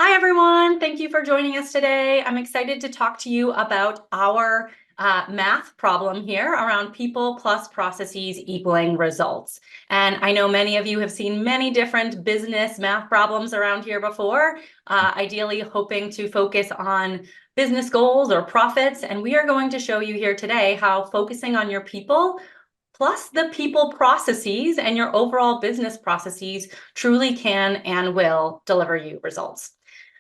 Hi, everyone. Thank you for joining us today. I'm excited to talk to you about our math problem here around people plus processes equaling results. And I know many of you have seen many different business math problems around here before, ideally hoping to focus on business goals or profits. And we are going to show you here today how focusing on your people plus the people processes and your overall business processes truly can and will deliver you results.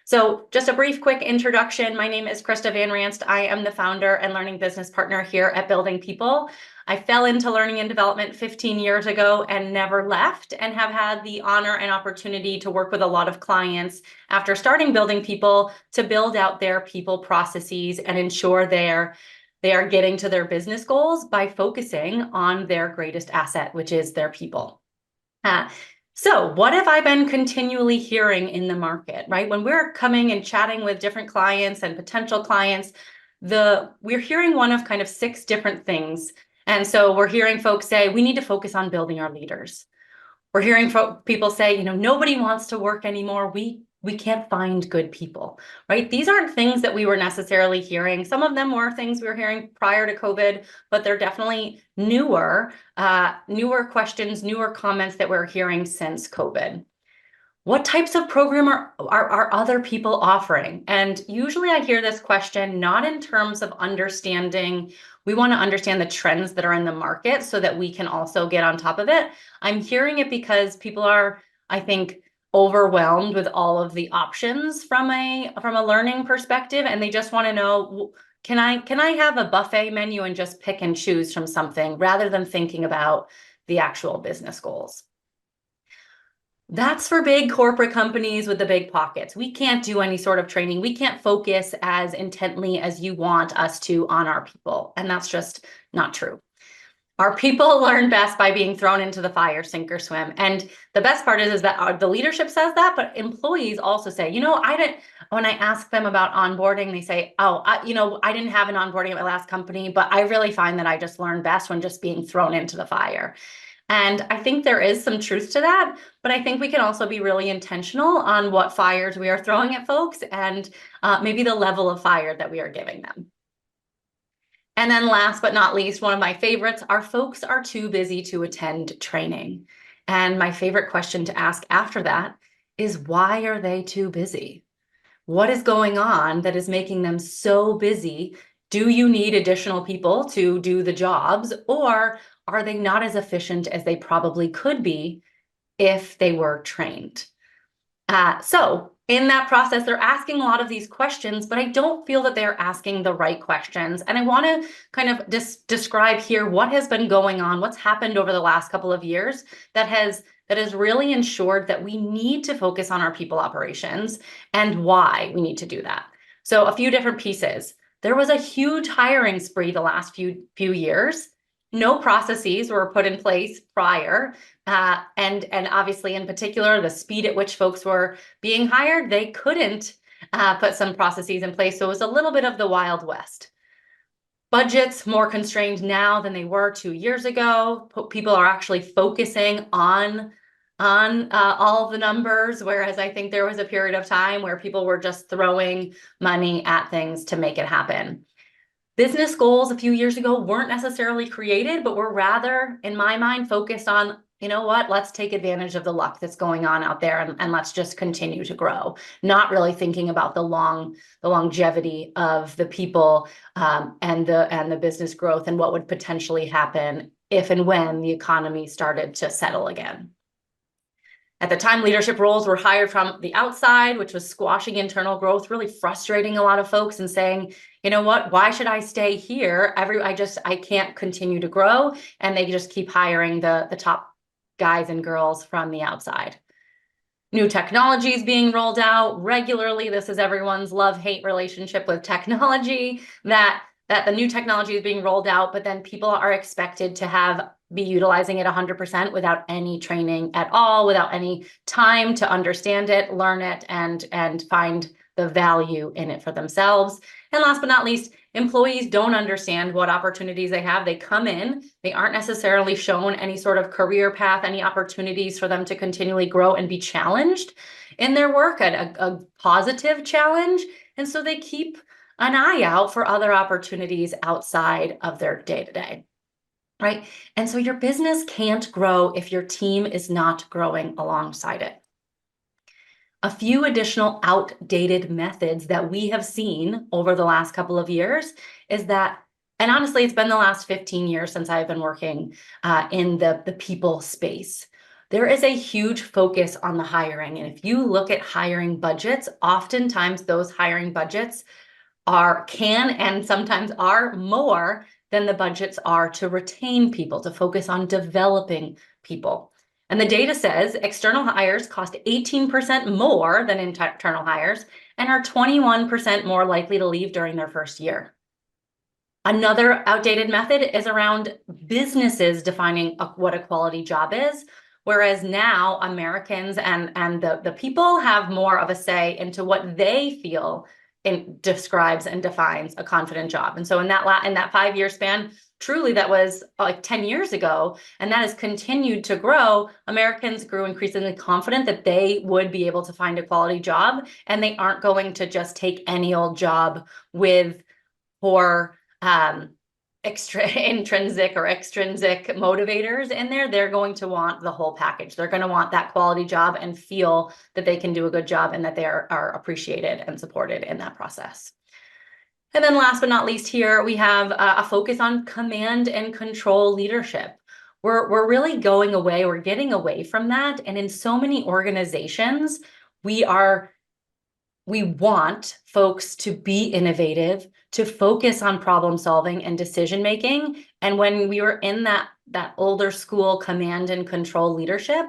So just a brief, quick introduction. My name is Krista Van Ranst. I am the founder and learning business partner here at Building People. I fell into learning and development 15 years ago and never left, and have had the honor and opportunity to work with a lot of clients after starting Building People to build out their people processes and ensure they are getting to their business goals by focusing on their greatest asset, which is their people. So what have I been continually hearing in the market, right? When we're coming and chatting with different clients and potential clients, we're hearing one of kind of 6 different things. And so we're hearing folks say, we need to focus on building our leaders. We're hearing people say, nobody wants to work anymore. We can't find good people, right? These aren't things that we were necessarily hearing. Some of them were things we were hearing prior to COVID, but they're definitely newer questions, newer comments that we're hearing since COVID. What types of program are other people offering? And usually I hear this question not in terms of understanding. We want to understand the trends that are in the market so that we can also get on top of it. I'm hearing it because people are, I think, overwhelmed with all of the options from a learning perspective, and they just want to know, can I have a buffet menu and just pick and choose from something rather than thinking about the actual business goals? That's for big corporate companies with the big pockets. We can't do any sort of training. We can't focus as intently as you want us to on our people. And that's just not true. Our people learn best by being thrown into the fire, sink or swim. And the best part is that the leadership says that, but employees also say, when I ask them about onboarding, they say, I didn't have an onboarding at my last company, but I really find that I just learn best when just being thrown into the fire. And I think there is some truth to that, but I think we can also be really intentional on what fires we are throwing at folks and maybe the level of fire that we are giving them. And then last but not least, one of my favorites, our folks are too busy to attend training. And my favorite question to ask after that is, why are they too busy? What is going on that is making them so busy? Do you need additional people to do the jobs, or are they not as efficient as they probably could be if they were trained? So in that process, they're asking a lot of these questions, but I don't feel that they're asking the right questions. And I want to kind of describe here what has been going on, what's happened over the last couple of years that has really ensured that we need to focus on our people operations and why we need to do that. So a few different pieces. There was a huge hiring spree the last few years. No processes were put in place prior. And obviously, in particular, the speed at which folks were being hired, they couldn't put some processes in place. So it was a little bit of the Wild West. Budgets more constrained now than they were 2 years ago. People are actually focusing on all of the numbers, whereas I think there was a period of time where people were just throwing money at things to make it happen. Business goals a few years ago weren't necessarily created, but were rather, in my mind, focused on, let's take advantage of the luck that's going on out there and let's just continue to grow. Not really thinking about the longevity of the people and the business growth and what would potentially happen if and when the economy started to settle again. At the time, leadership roles were hired from the outside, which was squashing internal growth, really frustrating a lot of folks and saying, why should I stay here? I can't continue to grow. And they just keep hiring the top guys and girls from the outside. New technologies being rolled out regularly. This is everyone's love-hate relationship with technology, that the new technology is being rolled out, but then people are expected to be utilizing it 100% without any training at all, without any time to understand it, learn it, and find the value in it for themselves. And last but not least, employees don't understand what opportunities they have. They come in, they aren't necessarily shown any sort of career path, any opportunities for them to continually grow and be challenged in their work, a positive challenge. And so they keep an eye out for other opportunities outside of their day-to-day, right? And so your business can't grow if your team is not growing alongside it. A few additional outdated methods that we have seen over the last couple of years is that, and honestly, it's been the last 15 years since I've been working in the people space. There is a huge focus on the hiring. And if you look at hiring budgets, oftentimes those hiring budgets can and sometimes are more than the budgets are to retain people, to focus on developing people. And the data says external hires cost 18% more than internal hires and are 21% more likely to leave during their first year. Another outdated method is around businesses defining what a quality job is, whereas now Americans and the people have more of a say into what they feel describes and defines a confident job. And so in that 5-year span, truly that was like 10 years ago, and that has continued to grow. Americans grew increasingly confident that they would be able to find a quality job, and they aren't going to just take any old job with poor intrinsic or extrinsic motivators in there. They're going to want the whole package. They're going to want that quality job and feel that they can do a good job and that they are appreciated and supported in that process. And then last but not least here, we have a focus on command and control leadership. We're really going away, we're getting away from that. And in so many organizations, we want folks to be innovative, to focus on problem solving and decision making. And when we were in that older school command and control leadership,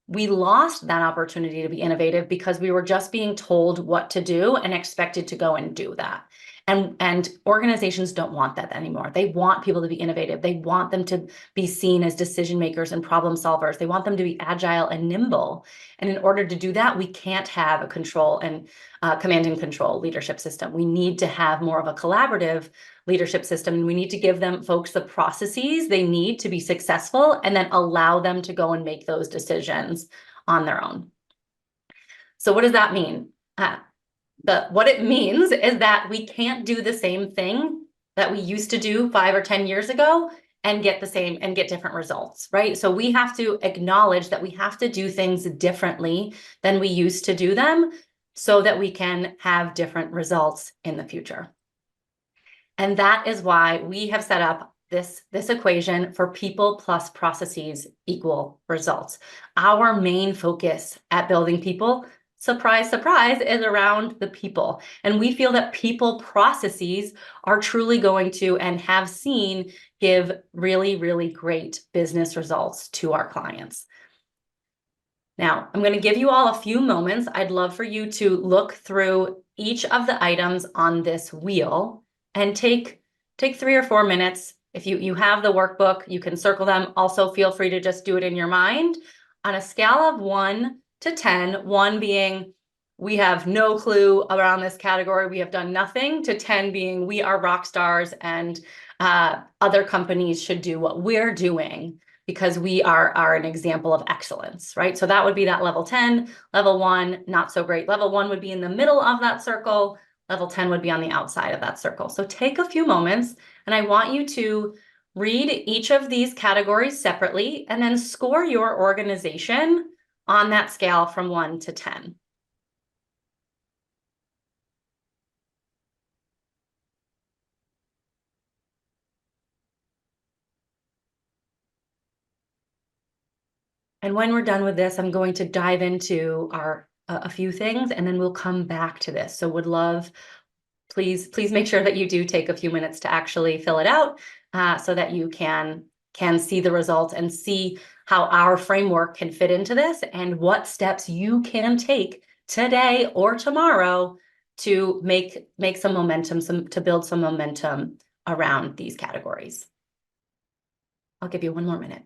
we lost that opportunity to be innovative because we were just being told what to do and expected to go and do that. And organizations don't want that anymore. They want people to be innovative. They want them to be seen as decision makers and problem solvers. They want them to be agile and nimble. And in order to do that, we can't have a control and command and control leadership system. We need to have more of a collaborative leadership system. And we need to give them folks the processes they need to be successful and then allow them to go and make those decisions on their own. So what does that mean? What it means is that we can't do the same thing that we used to do 5 or 10 years ago and get different results, right? So we have to acknowledge that we have to do things differently than we used to do them so that we can have different results in the future. And that is why we have set up this equation for people plus processes equal results. Our main focus at Building People, surprise, surprise, is around the people. And we feel that people processes are truly going to and have seen give really, really great business results to our clients. Now, I'm going to give you all a few moments. I'd love for you to look through each of the items on this wheel and take 3 or 4 minutes. If you have the workbook, you can circle them. Also, feel free to just do it in your mind. On a scale of 1 to 10, 1 being we have no clue around this category, we have done nothing, to 10 being we are rock stars and other companies should do what we're doing because we are an example of excellence, right? So that would be that level 10, level 1, not so great. Level 1 would be in the middle of that circle. Level 10 would be on the outside of that circle. So take a few moments, and I want you to read each of these categories separately and then score your organization on that scale from 1 to 10. And when we're done with this, I'm going to dive into a few things, and then we'll come back to this. So would love, please make sure that you do take a few minutes to actually fill it out so that you can see the results and see how our framework can fit into this and what steps you can take today or tomorrow to make some momentum, to build some momentum around these categories. I'll give you 1 more minute.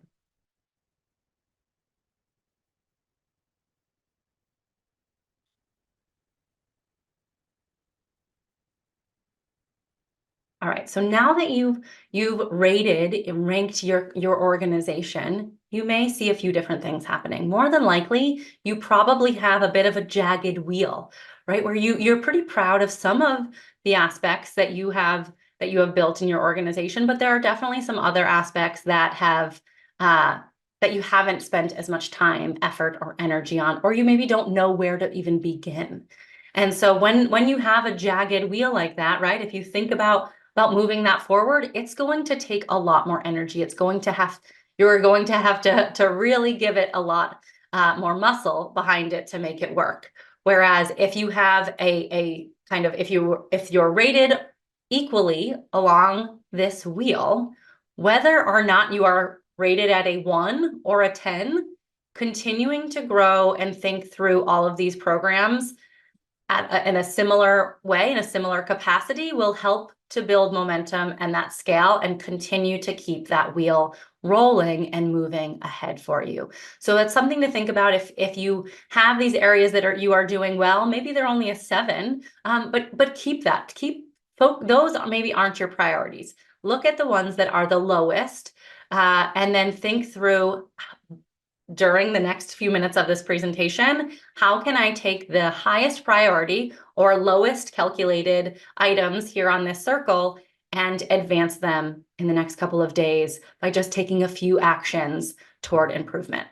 All right, so now that you've rated and ranked your organization, you may see a few different things happening. More than likely, you probably have a bit of a jagged wheel, right? Where you're pretty proud of some of the aspects that you have built in your organization, but there are definitely some other aspects that have that you haven't spent as much time, effort, or energy on, or you maybe don't know where to even begin. And so when you have a jagged wheel like that, right? If you think about moving that forward, it's going to take a lot more energy. You're going to have to really give it a lot more muscle behind it to make it work. Whereas if you have a kind of, if you're rated equally along this wheel, whether or not you are rated at a 1 or a 10, continuing to grow and think through all of these programs in a similar way, in a similar capacity, will help to build momentum and that scale and continue to keep that wheel rolling and moving ahead for you. So that's something to think about. If you have these areas that you are doing well, maybe they're only a 7, but keep that. Those maybe aren't your priorities. Look at the ones that are the lowest, and then think through, during the next few minutes of this presentation, how can I take the highest priority or lowest calculated items here on this circle and advance them in the next couple of days by just taking a few actions toward improvement.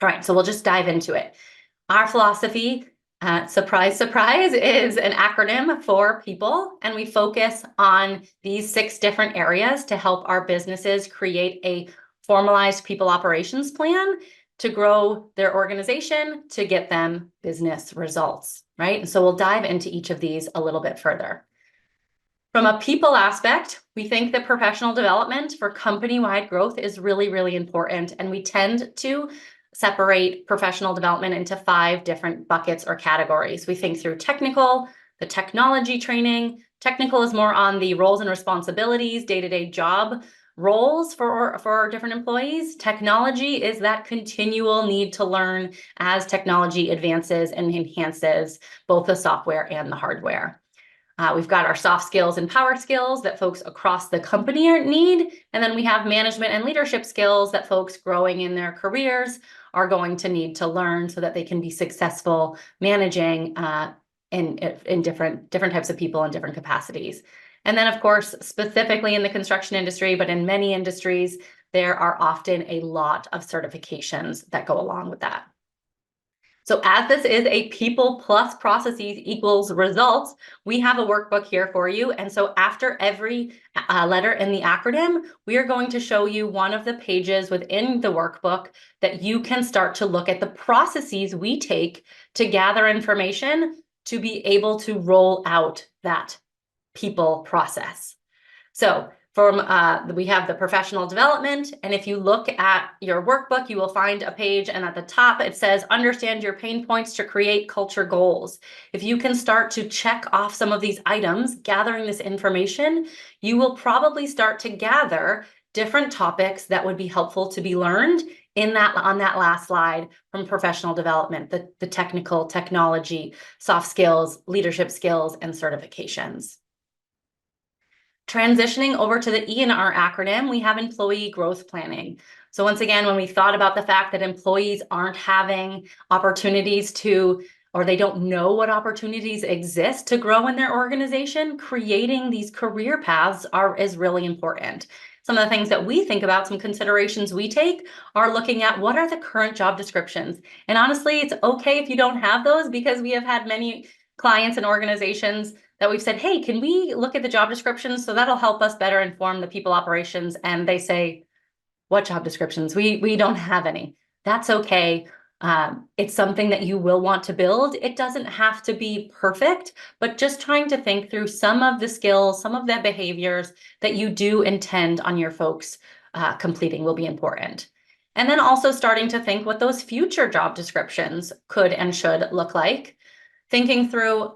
All right, so we'll just dive into it. Our philosophy, surprise, surprise, is an acronym for people, and we focus on these 6 different areas to help our businesses create a formalized people operations plan to grow their organization, to get them business results, right? And so we'll dive into each of these a little bit further. From a people aspect, we think that professional development for company-wide growth is really, really important, and we tend to separate professional development into 5 different buckets or categories. We think through technical, the technology training. Technical is more on the roles and responsibilities, day-to-day job roles for different employees. Technology is that continual need to learn as technology advances and enhances both the software and the hardware. We've got our soft skills and power skills that folks across the company need. And then we have management and leadership skills that folks growing in their careers are going to need to learn so that they can be successful managing in different types of people in different capacities. And then, of course, specifically in the construction industry, but in many industries, there are often a lot of certifications that go along with that. So as this is a people plus processes equals results, we have a workbook here for you. And so after every letter in the acronym, we are going to show you one of the pages within the workbook that you can start to look at the processes we take to gather information to be able to roll out that people process. So we have the professional development, and if you look at your workbook, you will find a page, and at the top it says, understand your pain points to create culture goals. If you can start to check off some of these items, gathering this information, you will probably start to gather different topics that would be helpful to be learned on that last slide from professional development, the technical, technology, soft skills, leadership skills, and certifications. Transitioning over to the E in our acronym, we have employee growth planning. So once again, when we thought about the fact that employees aren't having opportunities or they don't know what opportunities exist to grow in their organization, creating these career paths is really important. Some of the things that we think about, some considerations we take, are looking at what are the current job descriptions. And honestly, it's okay if you don't have those, because we have had many clients and organizations that we've said, hey, can we look at the job descriptions? So that'll help us better inform the people operations. And they say, what job descriptions? We don't have any. That's okay. It's something that you will want to build. It doesn't have to be perfect, but just trying to think through some of the skills, some of the behaviors that you do intend on your folks completing will be important. And then also starting to think what those future job descriptions could and should look like. Thinking through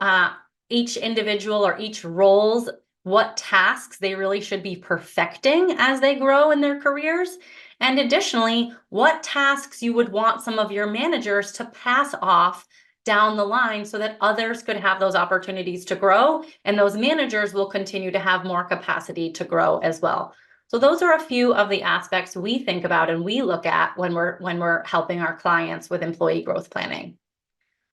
each individual or each roles, what tasks they really should be perfecting as they grow in their careers. And additionally, what tasks you would want some of your managers to pass off down the line so that others could have those opportunities to grow, and those managers will continue to have more capacity to grow as well. So those are a few of the aspects we think about and we look at when we're helping our clients with employee growth planning.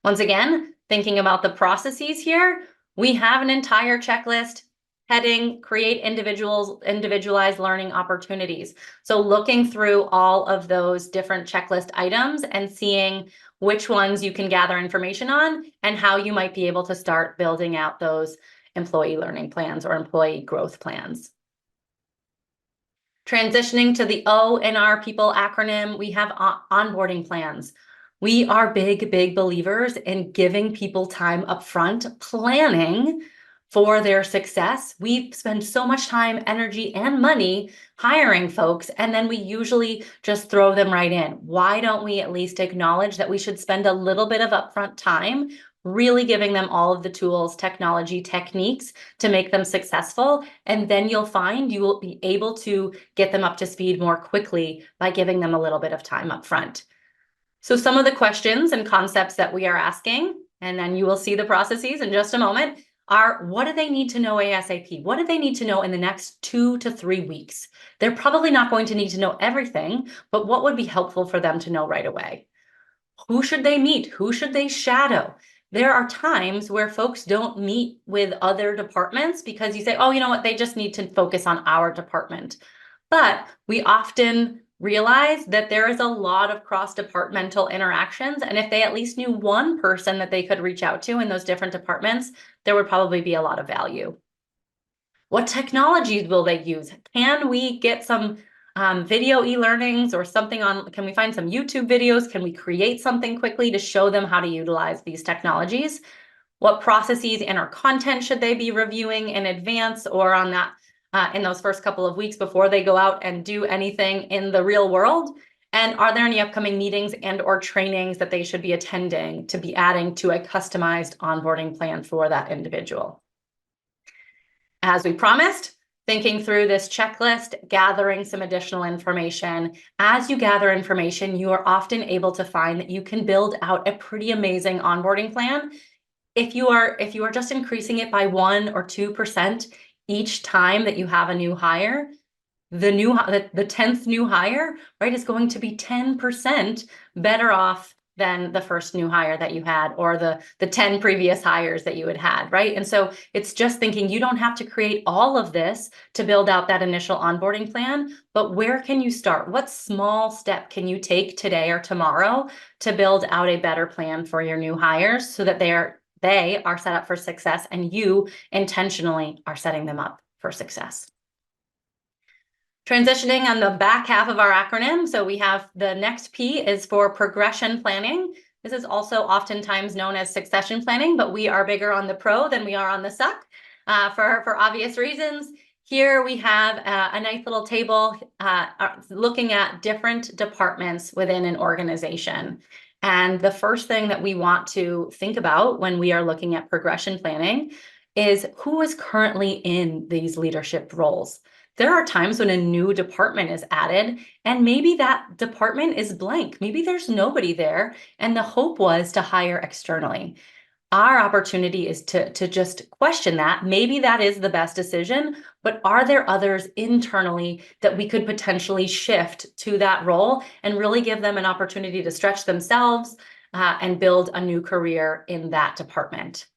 Once again, thinking about the processes here, we have an entire checklist heading create individualized learning opportunities. So looking through all of those different checklist items and seeing which ones you can gather information on and how you might be able to start building out those employee learning plans or employee growth plans. Transitioning to the O in our people acronym, we have onboarding plans. We are big believers in giving people time up front, planning for their success. We spend so much time, energy, and money hiring folks, and then we usually just throw them right in. Why don't we at least acknowledge that we should spend a little bit of upfront time really giving them all of the tools, technology, techniques to make them successful. And then you'll find you will be able to get them up to speed more quickly by giving them a little bit of time up front. So some of the questions and concepts that we are asking, and then you will see the processes in just a moment, are what do they need to know ASAP? What do they need to know in the next 2 to 3 weeks? They're probably not going to need to know everything, but what would be helpful for them to know right away? Who should they meet? Who should they shadow? There are times where folks don't meet with other departments because you say, oh, you know what, they just need to focus on our department. But we often realize that there is a lot of cross-departmental interactions. And if they at least knew one person that they could reach out to in those different departments, there would probably be a lot of value. What technologies will they use? Can we get some video e-learnings or something on, can we find some YouTube videos? Can we create something quickly to show them how to utilize these technologies? What processes and or content should they be reviewing in advance or on that in those first couple of weeks before they go out and do anything in the real world? And are there any upcoming meetings and or trainings that they should be attending to be adding to a customized onboarding plan for that individual? As we promised, thinking through this checklist, gathering some additional information. As you gather information, you are often able to find that you can build out a pretty amazing onboarding plan. If you are just increasing it by 1 or 2% each time that you have a new hire, the 10th new hire, right, is going to be 10% better off than the first new hire that you had or the 10 previous hires that you had, right? And so it's just thinking you don't have to create all of this to build out that initial onboarding plan, but where can you start? What small step can you take today or tomorrow to build out a better plan for your new hires so that they are set up for success and you intentionally are setting them up for success? Transitioning on the back half of our acronym, so we have the next P is for progression planning. This is also oftentimes known as succession planning, but we are bigger on the pro than we are on the suck for obvious reasons. Here we have a nice little table looking at different departments within an organization. And the first thing that we want to think about when we are looking at progression planning is who is currently in these leadership roles. There are times when a new department is added and maybe that department is blank. Maybe there's nobody there and the hope was to hire externally. Our opportunity is to just question that. Maybe that is the best decision, but are there others internally that we could potentially shift to that role and really give them an opportunity to stretch themselves and build a new career in that department?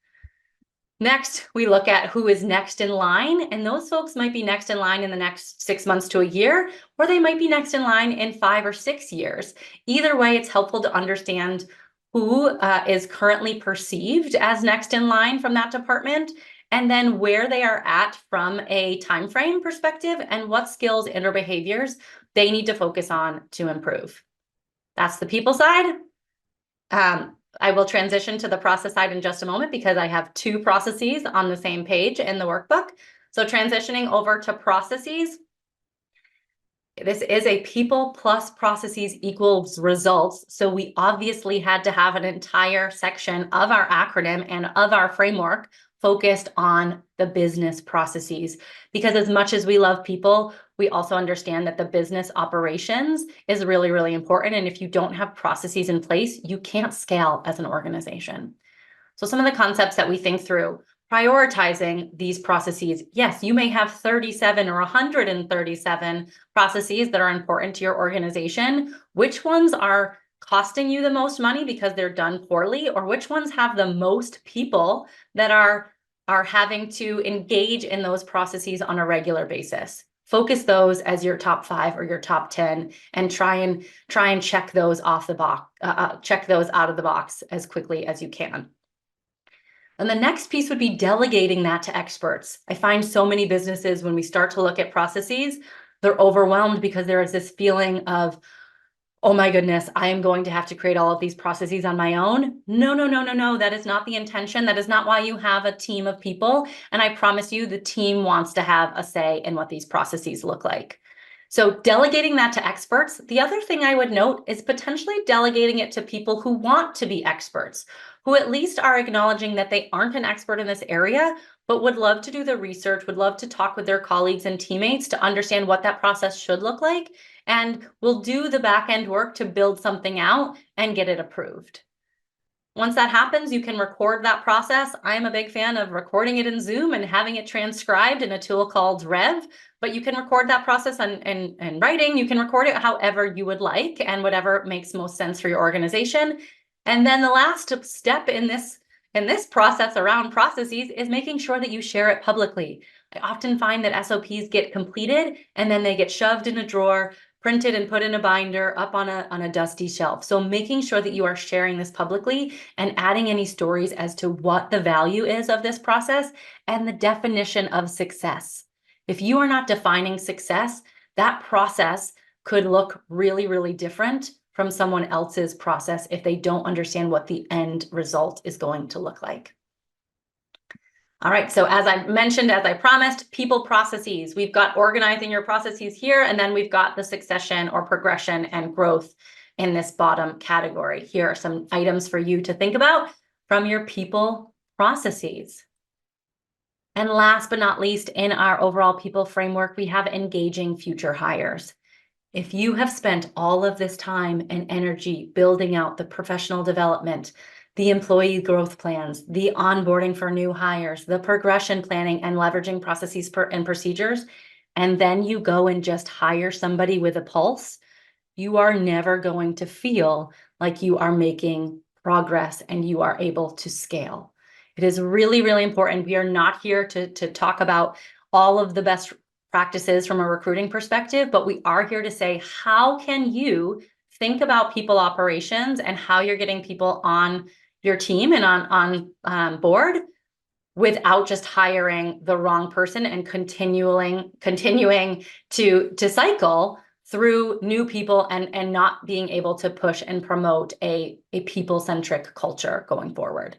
Next, we look at who is next in line, and those folks might be next in line in the next 6 months to a year, or they might be next in line in 5 or 6 years. Either way, it's helpful to understand who is currently perceived as next in line from that department, and then where they are at from a time frame perspective and what skills and or behaviors they need to focus on to improve. That's the people side. I will transition to the process side in just a moment because I have 2 processes on the same page in the workbook. So transitioning over to processes. This is a people plus processes equals results. So we obviously had to have an entire section of our acronym and of our framework focused on the business processes. Because as much as we love people, we also understand that the business operations is really, really important. And if you don't have processes in place, you can't scale as an organization. So some of the concepts that we think through, prioritizing these processes. Yes, you may have 37 or 137 processes that are important to your organization. Which ones are costing you the most money because they're done poorly, or which ones have the most people that are having to engage in those processes on a regular basis? Focus those as your top 5 or your top 10, and try and check those off the box, check those out of the box as quickly as you can. And the next piece would be delegating that to experts. I find so many businesses, when we start to look at processes, they're overwhelmed because there is this feeling of, oh my goodness, I am going to have to create all of these processes on my own. No, no, no, no, no. That is not the intention. That is not why you have a team of people. And I promise you, the team wants to have a say in what these processes look like. So delegating that to experts. The other thing I would note is potentially delegating it to people who want to be experts, who at least are acknowledging that they aren't an expert in this area, but would love to do the research, would love to talk with their colleagues and teammates to understand what that process should look like, and will do the back end work to build something out and get it approved. Once that happens, you can record that process. I'm a big fan of recording it in Zoom and having it transcribed in a tool called Rev, but you can record that process in writing. You can record it however you would like and whatever makes most sense for your organization. And then the last step in this process around processes is making sure that you share it publicly. I often find that SOPs get completed and then they get shoved in a drawer, printed and put in a binder up on a dusty shelf. So making sure that you are sharing this publicly and adding any stories as to what the value is of this process and the definition of success. If you are not defining success, that process could look really, really different from someone else's process if they don't understand what the end result is going to look like. All right, so as I mentioned, as I promised, people processes. We've got organizing your processes here, and then we've got the succession or progression and growth in this bottom category. Here are some items for you to think about from your people processes. And last but not least, in our overall people framework, we have engaging future hires. If you have spent all of this time and energy building out the professional development, the employee growth plans, the onboarding for new hires, the progression planning and leveraging processes and procedures, and then you go and just hire somebody with a pulse, you are never going to feel like you are making progress and you are able to scale. It is really, really important. We are not here to talk about all of the best practices from a recruiting perspective, but we are here to say, how can you think about people operations and how you're getting people on your team and on board without just hiring the wrong person and continuing to cycle through new people and not being able to push and promote a people-centric culture going forward.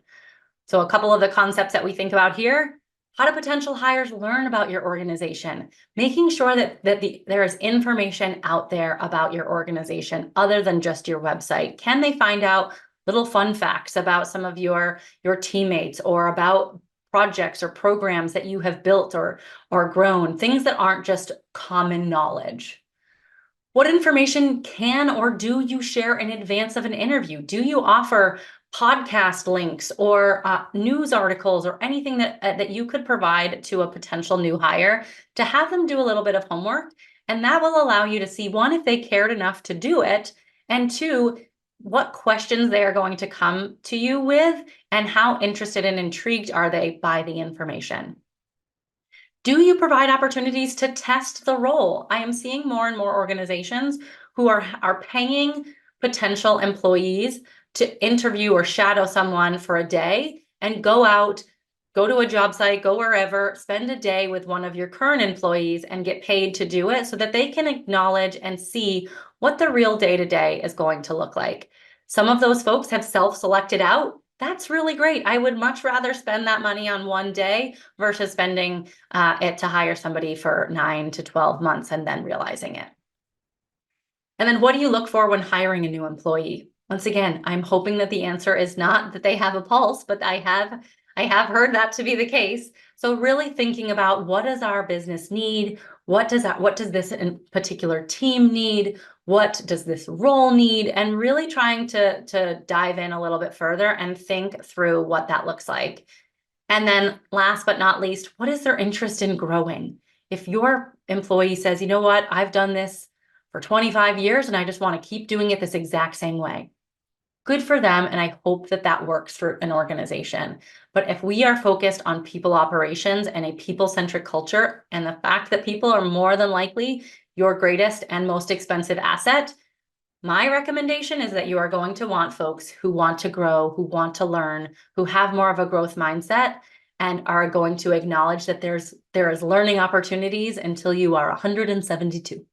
So a couple of the concepts that we think about here: how do potential hires learn about your organization? Making sure that there is information out there about your organization other than just your website. Can they find out little fun facts about some of your teammates, or about projects or programs that you have built or grown, things that aren't just common knowledge? What information can or do you share in advance of an interview? Do you offer podcast links or news articles or anything that you could provide to a potential new hire to have them do a little bit of homework? And that will allow you to see, one, if they cared enough to do it, and two, what questions they are going to come to you with and how interested and intrigued are they by the information. Do you provide opportunities to test the role? I am seeing more and more organizations who are paying potential employees to interview or shadow someone for a day and go to a job site, go wherever, spend a day with one of your current employees and get paid to do it so that they can acknowledge and see what the real day-to-day is going to look like. Some of those folks have self-selected out. That's really great. I would much rather spend that money on one day versus spending it to hire somebody for 9 to 12 months and then realizing it. And then what do you look for when hiring a new employee? Once again, I'm hoping that the answer is not that they have a pulse, but I have I have heard that to be the case. So really thinking about, what does our business need? What does this in particular team need? What does this role need? And really trying to dive in a little bit further and think through what that looks like. And then last but not least, what is their interest in growing? If your employee says, you know what, I've done this for 25 years and I just want to keep doing it this exact same way, good for them. And I hope that that works for an organization. But if we are focused on people operations and a people-centric culture, and the fact that people are more than likely your greatest and most expensive asset, my recommendation is that you are going to want folks who want to grow, who want to learn, who have more of a growth mindset, and are going to acknowledge that there is learning opportunities until you are 172.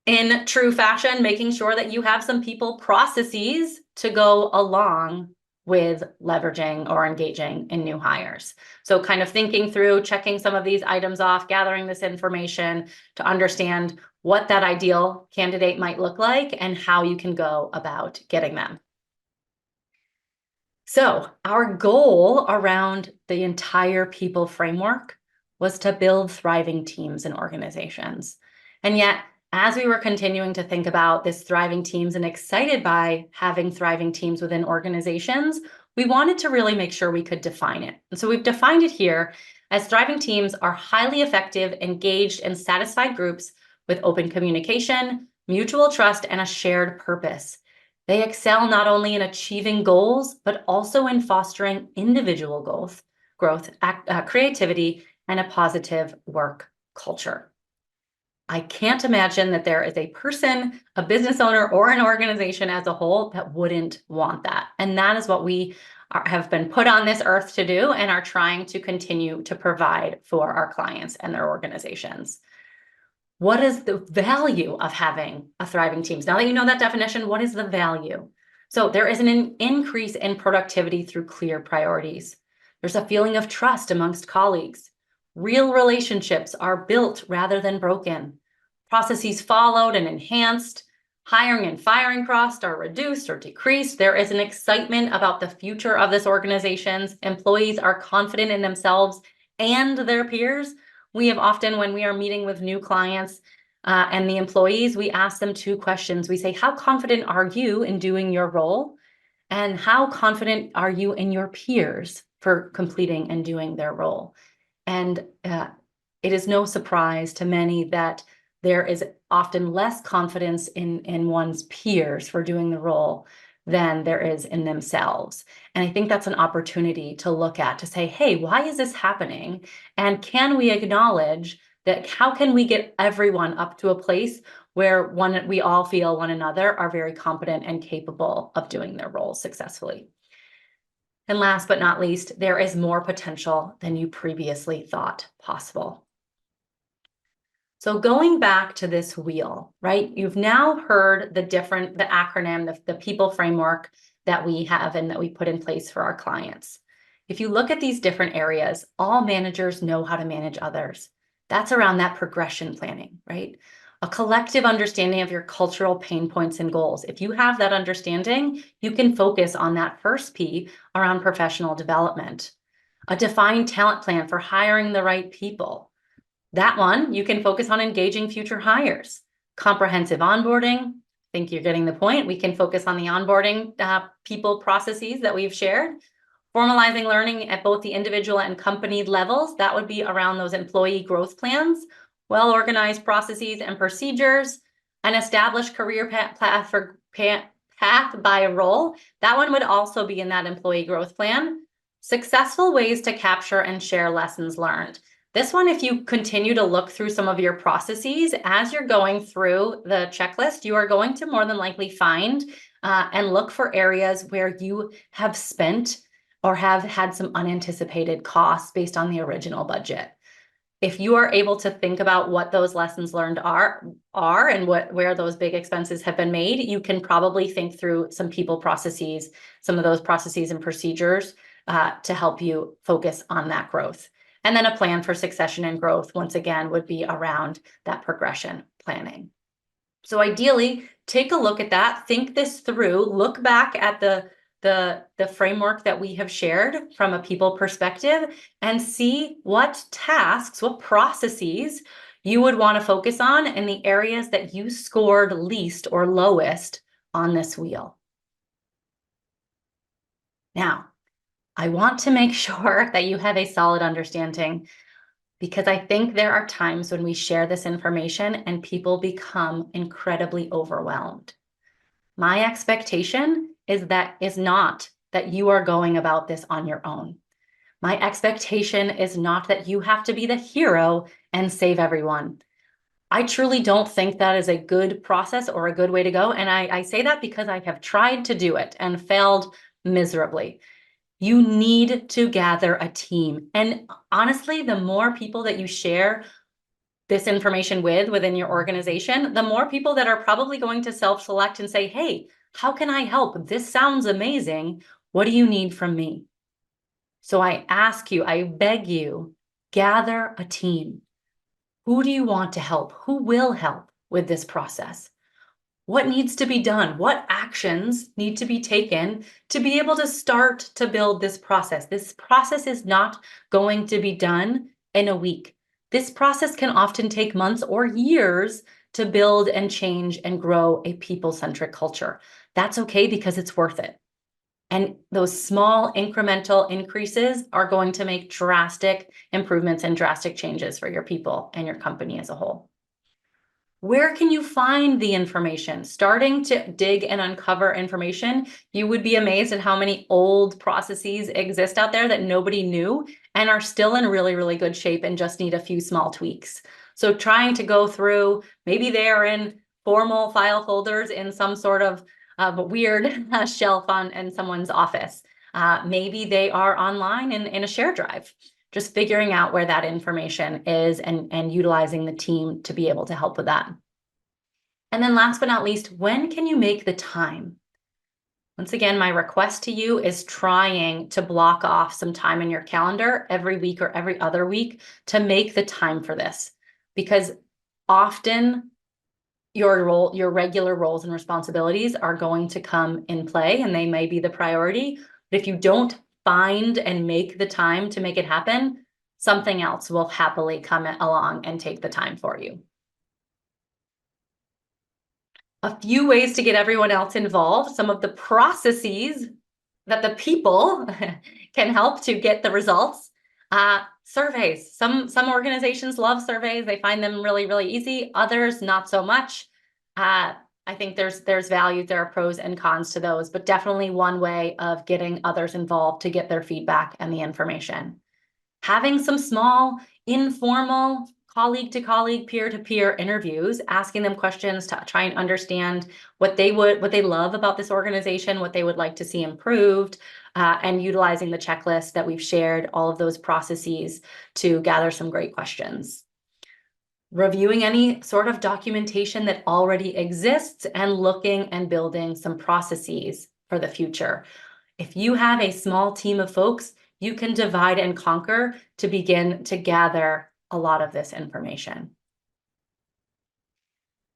In true fashion, making sure that you have some people processes to go along with leveraging or engaging in new hires. So kind of thinking through, checking some of these items off, gathering this information to understand what that ideal candidate might look like and how you can go about getting them. So our goal around the entire people framework was to build thriving teams and organizations. And yet, as we were continuing to think about this thriving teams and excited by having thriving teams within organizations, we wanted to really make sure we could define it. And so we've defined it here as thriving teams are highly effective, engaged, and satisfied groups with open communication, mutual trust, and a shared purpose. They excel not only in achieving goals, but also in fostering individual growth, creativity, and a positive work culture. I can't imagine that there is a person, a business owner, or an organization as a whole that wouldn't want that. And that is what we have been put on this earth to do and are trying to continue to provide for our clients and their organizations. What is the value of having a thriving teams? Now that you know that definition, what is the value? So there is an increase in productivity through clear priorities. There's a feeling of trust amongst colleagues. Real relationships are built rather than broken. Processes followed and enhanced. Hiring and firing costs are reduced or decreased. There is an excitement about the future of this organization's. Employees are confident in themselves and their peers. We have often, when we are meeting with new clients and the employees, we ask them two questions. We say, how confident are you in doing your role? And how confident are you in your peers for completing and doing their role? And it is no surprise to many that there is often less confidence in one's peers for doing the role than there is in themselves. And I think that's an opportunity to look at, to say, hey, why is this happening? And can we acknowledge that? How can we get everyone up to a place where we all feel one another are very competent and capable of doing their roles successfully? And last but not least, there is more potential than you previously thought possible. So going back to this wheel, right? You've now heard the acronym, the people framework that we have and that we put in place for our clients. If you look at these different areas, all managers know how to manage others. That's around that progression planning, right? A collective understanding of your cultural pain points and goals. If you have that understanding, you can focus on that first P around professional development. A defined talent plan for hiring the right people. That one, you can focus on engaging future hires. Comprehensive onboarding. I think you're getting the point. We can focus on the onboarding people processes that we've shared. Formalizing learning at both the individual and company levels. That would be around those employee growth plans. Well-organized processes and procedures. An established career path by role. That one would also be in that employee growth plan. Successful ways to capture and share lessons learned. This one, if you continue to look through some of your processes, as you're going through the checklist, you are going to more than likely find and look for areas where you have spent or have had some unanticipated costs based on the original budget. If you are able to think about what those lessons learned are and where those big expenses have been made, you can probably think through some people processes, some of those processes and procedures to help you focus on that growth. And then a plan for succession and growth, once again, would be around that progression planning. So ideally, take a look at that, think this through, look back at the the framework that we have shared from a people perspective and see what tasks, what processes you would want to focus on in the areas that you scored least or lowest on this wheel. Now, I want to make sure that you have a solid understanding, because I think there are times when we share this information and people become incredibly overwhelmed. My expectation is not that you are going about this on your own. My expectation is not that you have to be the hero and save everyone. I truly don't think that is a good process or a good way to go. And I say that because I have tried to do it and failed miserably. You need to gather a team. And honestly, the more people that you share this information within your organization, the more people that are probably going to self-select and say, hey, how can I help? This sounds amazing. What do you need from me? So I ask you, I beg you, gather a team. Who do you want to help? Who will help with this process? What needs to be done? What actions need to be taken to be able to start to build this process? This process is not going to be done in a week. This process can often take months or years to build and change and grow a people-centric culture. That's okay, because it's worth it. And those small incremental increases are going to make drastic improvements and drastic changes for your people and your company as a whole. Where can you find the information? Starting to dig and uncover information, you would be amazed at how many old processes exist out there that nobody knew and are still in really, really good shape and just need a few small tweaks. So trying to go through, maybe they are in formal file folders in some sort of weird shelf in someone's office. Maybe they are online in a shared drive. Just figuring out where that information is and utilizing the team to be able to help with that. And then last but not least, when can you make the time? Once again, my request to you is trying to block off some time in your calendar every week or every other week to make the time for this, because often your regular roles and responsibilities are going to come in play and they may be the priority. But if you don't find and make the time to make it happen, something else will happily come along and take the time for you. A few ways to get everyone else involved, some of the processes that the people can help to get the results. Surveys. Some organizations love surveys. They find them really, really easy. Others, not so much. I think there's value. There are pros and cons to those, but definitely one way of getting others involved to get their feedback and the information. Having some small, informal, colleague-to-colleague, peer-to-peer interviews, asking them questions to try and understand what they love about this organization, what they would like to see improved, and utilizing the checklist that we've shared, all of those processes to gather some great questions. Reviewing any sort of documentation that already exists and looking and building some processes for the future. If you have a small team of folks, you can divide and conquer to begin to gather a lot of this information.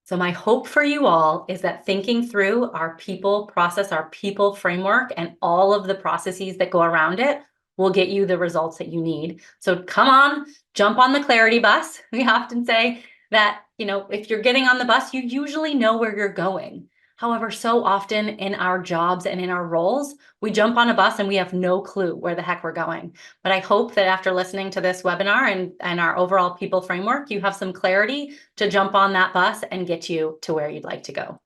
So my hope for you all is that thinking through our people process, our people framework, and all of the processes that go around it will get you the results that you need. So come on, jump on the clarity bus. We often say that, if you're getting on the bus, you usually know where you're going. However, so often in our jobs and in our roles, we jump on a bus and we have no clue where the heck we're going. But I hope that after listening to this webinar and our overall people framework, you have some clarity to jump on that bus and get you to where you'd like to go.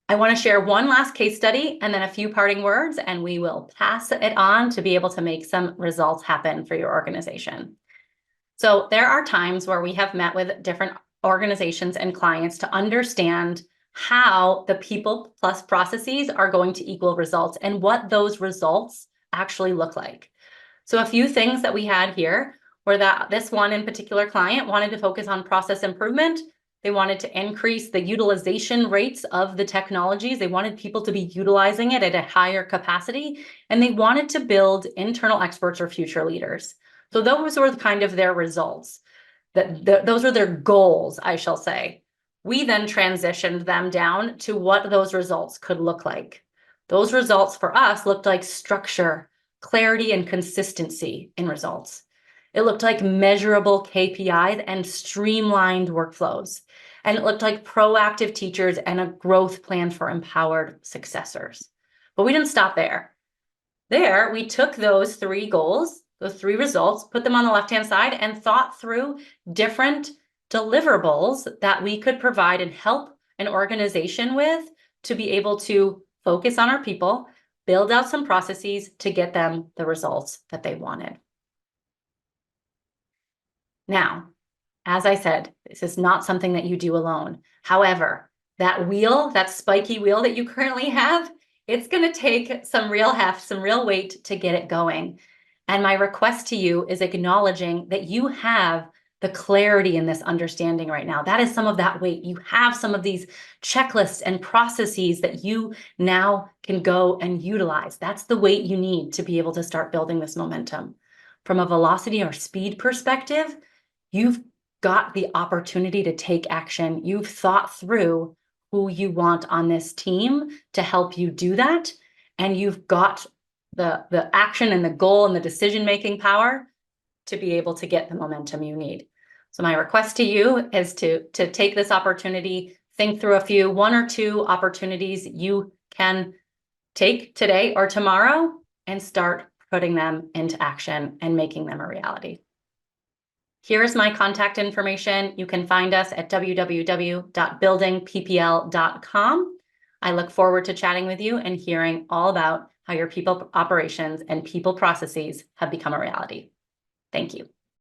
I want to share one last case study and then a few parting words, and we will pass it on to be able to make some results happen for your organization. So there are times where we have met with different organizations and clients to understand how the people plus processes are going to equal results and what those results actually look like. So a few things that we had here were that this one in particular client wanted to focus on process improvement. They wanted to increase the utilization rates of the technologies. They wanted people to be utilizing it at a higher capacity, and they wanted to build internal experts or future leaders. So those were kind of their results. Those are their goals, I shall say. We then transitioned them down to what those results could look like. Those results for us looked like structure, clarity, and consistency in results. It looked like measurable KPIs and streamlined workflows. And it looked like proactive teachers and a growth plan for empowered successors. But we didn't stop there. There, we took those 3 goals, those 3 results, put them on the left-hand side, and thought through different deliverables that we could provide and help an organization with to be able to focus on our people, build out some processes to get them the results that they wanted. Now, as I said, this is not something that you do alone. However, that wheel, that spiky wheel that you currently have, it's going to take some real heft, some real weight to get it going. And my request to you is acknowledging that you have the clarity in this understanding right now. That is some of that weight. You have some of these checklists and processes that you now can go and utilize. That's the weight you need to be able to start building this momentum. From a velocity or speed perspective, you've got the opportunity to take action. You've thought through who you want on this team to help you do that. And you've got the action and the goal and the decision-making power to be able to get the momentum you need. So my request to you is to take this opportunity, think through 1 or 2 opportunities you can take today or tomorrow and start putting them into action and making them a reality. Here's my contact information. You can find us at www.buildingppl.com. I look forward to chatting with you and hearing all about how your people operations and people processes have become a reality. Thank you.